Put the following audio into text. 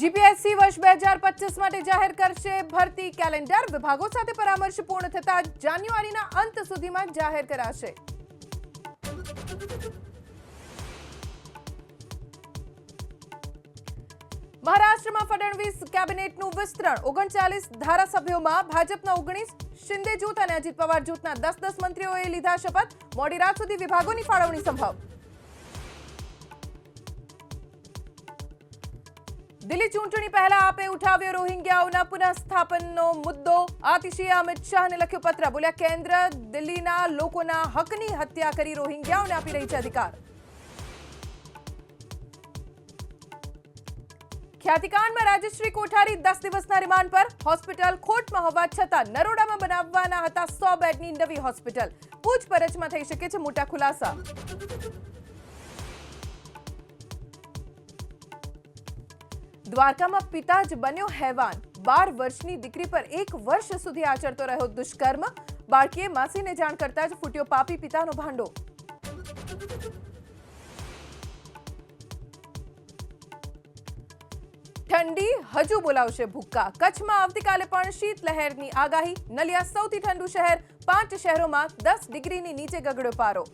GPSC વર્ષ 2025 માટે જાહેર કરશે ભરતી કેલેન્ડર। વિભાગો સાથે પરામર્શ પૂર્ણ થતા જાન્યુઆરીના અંત સુધીમાં જાહેર કરાશે। મહારાષ્ટ્રમાં ફડણવીસ કેબિનેટનું વિસ્તરણ। 39 ધારાસભ્યોમાં ભાજપના 19, શિંદે જૂથ અને અજીત પવાર જૂથના 10 મંત્રીઓએ લીધા શપથ। મોડી રાત સુધી વિભાગોની ફાળવણી સંભવ। દિલ્હી ચૂંટણી પહેલા આપે ઉઠાવ્યો રોહિંગ્યાઓના પુનઃસ્થાપનનો મુદ્દો। આતિશીએ અમિત શાહને લખ્યો પત્ર। બોલ્યા, કેન્દ્ર દિલ્હીના લોકોના હકની હત્યા કરી રોહિંગ્યાઓને આપી રહી છે અધિકાર। ખ્યાતિકાંડમાં રાજશ્રી કોઠારી 10 દિવસના રિમાન્ડ પર। હોસ્પિટલ ખોટમાં હોવા છતાં નરોડામાં બનાવવાના હતા 100 બેડની નવી હોસ્પિટલ। પૂછપરછમાં થઈ શકે છે મોટા ખુલાસા। દ્વારકામાં પિતા જ બન્યો હેવાન। 12 વર્ષની દીકરી પર 1 વર્ષ સુધી આચરતો રહ્યો દુષ્કર્મ। બાળકીએ માસીને જાણ કરતા જ ફૂટ્યો પાપી પિતાનો ભાંડો। ઠંડી હજુ બોલાવશે ભૂક્કા। કચ્છમાં આવતીકાલે પણ શીતલહેરની આગાહી। નલિયા સૌથી ઠંડુ શહેર। 5 શહેરોમાં 10 ડિગ્રીની નીચે ગગડ્યો પારો।